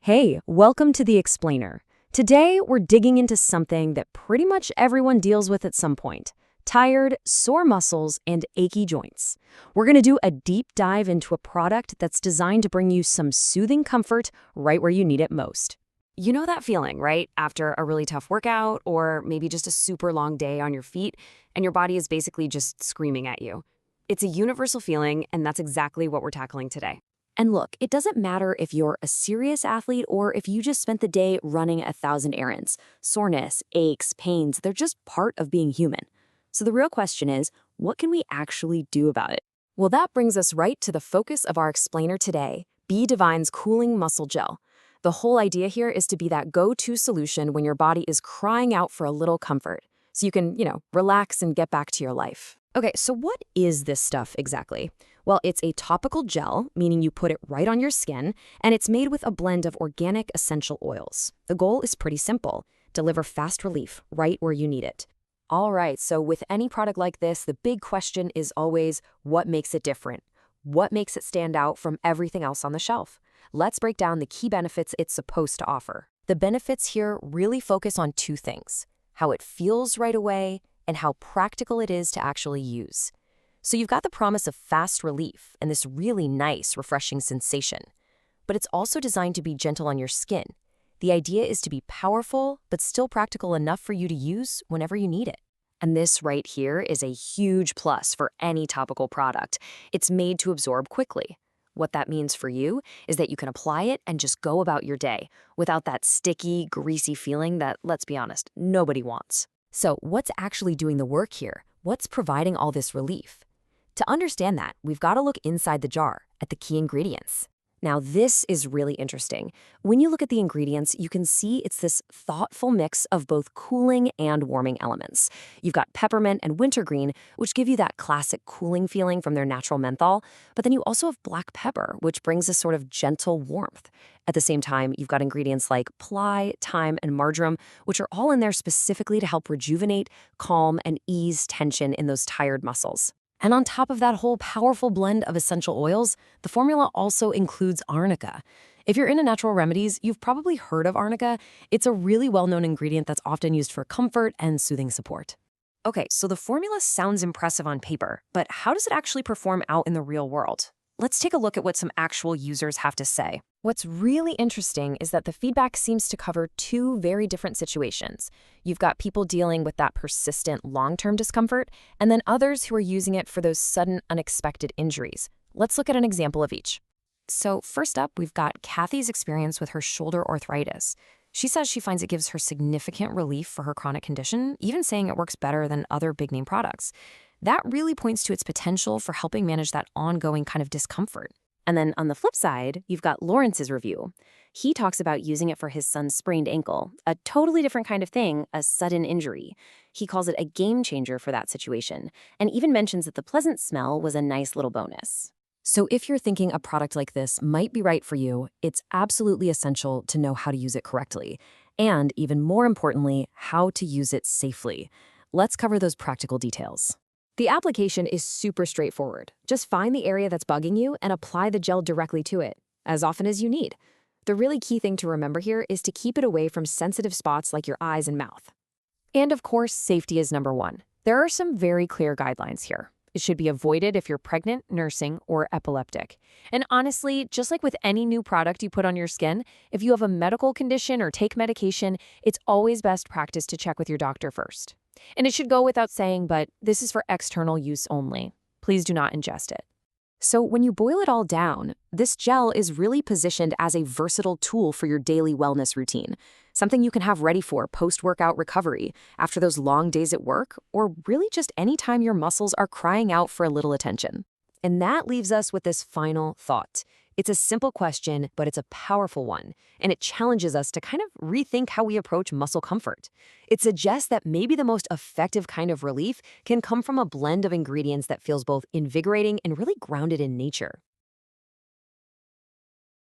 Hey, welcome to The Explainer. Today, we're digging into something that pretty much everyone deals with at some point: tired, sore muscles, and achy joints. We're going to do a deep dive into a product that's designed to bring you some soothing comfort right where you need it most. You know that feeling, right? After a really tough workout or maybe just a super long day on your feet, and your body is basically just screaming at you. It's a universal feeling, and that's exactly what we're tackling today. And look, it doesn't matter if you're a serious athlete or if you just spent the day running 1,000 errands. Soreness, aches, pains, they're just part of being human. So the real question is, what can we actually do about it? Well, that brings us right to the focus of our explainer today, B Divine's Cooling Muscle Gel. The whole idea here is to be that go-to solution when your body is crying out for a little comfort, so you can, relax and get back to your life. Okay, so what is this stuff exactly? Well, it's a topical gel, meaning you put it right on your skin, and it's made with a blend of organic essential oils. The goal is pretty simple: deliver fast relief right where you need it. All right, so with any product like this, the big question is always, what makes it different? What makes it stand out from everything else on the shelf? Let's break down the key benefits it's supposed to offer. The benefits here really focus on two things: how it feels right away and how practical it is to actually use. So you've got the promise of fast relief and this really nice, refreshing sensation. But it's also designed to be gentle on your skin. The idea is to be powerful, but still practical enough for you to use whenever you need it. And this right here is a huge plus for any topical product. It's made to absorb quickly. What that means for you is that you can apply it and just go about your day without that sticky, greasy feeling that, let's be honest, nobody wants. So what's actually doing the work here? What's providing all this relief? To understand that, we've got to look inside the jar at the key ingredients. Now, this is really interesting. When you look at the ingredients, you can see it's this thoughtful mix of both cooling and warming elements. You've got peppermint and wintergreen, which give you that classic cooling feeling from their natural menthol, but then you also have black pepper, which brings a sort of gentle warmth. At the same time, you've got ingredients like ply, thyme, and marjoram, which are all in there specifically to help rejuvenate, calm, and ease tension in those tired muscles. And on top of that whole powerful blend of essential oils, the formula also includes arnica. If you're into natural remedies, you've probably heard of arnica. It's a really well-known ingredient that's often used for comfort and soothing support. Okay, so the formula sounds impressive on paper, but how does it actually perform out in the real world? Let's take a look at what some actual users have to say. What's really interesting is that the feedback seems to cover two very different situations. You've got people dealing with that persistent long-term discomfort, and then others who are using it for those sudden, unexpected injuries. Let's look at an example of each. So first up, we've got Kathy's experience with her shoulder arthritis. She says she finds it gives her significant relief for her chronic condition, even saying it works better than other big-name products. That really points to its potential for helping manage that ongoing kind of discomfort. And then on the flip side, you've got Lawrence's review. He talks about using it for his son's sprained ankle, a totally different kind of thing, a sudden injury. He calls it a game changer for that situation, and even mentions that the pleasant smell was a nice little bonus. So if you're thinking a product like this might be right for you, it's absolutely essential to know how to use it correctly, and even more importantly, how to use it safely. Let's cover those practical details. The application is super straightforward. Just find the area that's bugging you and apply the gel directly to it, as often as you need. The really key thing to remember here is to keep it away from sensitive spots like your eyes and mouth. And of course, safety is number one. There are some very clear guidelines here. It should be avoided if you're pregnant, nursing, or epileptic. And honestly, just like with any new product you put on your skin, if you have a medical condition or take medication, it's always best practice to check with your doctor first. And it should go without saying, but this is for external use only. Please do not ingest it. So when you boil it all down, this gel is really positioned as a versatile tool for your daily wellness routine, something you can have ready for post-workout recovery, after those long days at work, or really just any time your muscles are crying out for a little attention. And that leaves us with this final thought. It's a simple question, but it's a powerful one, and it challenges us to kind of rethink how we approach muscle comfort. It suggests that maybe the most effective kind of relief can come from a blend of ingredients that feels both invigorating and really grounded in nature.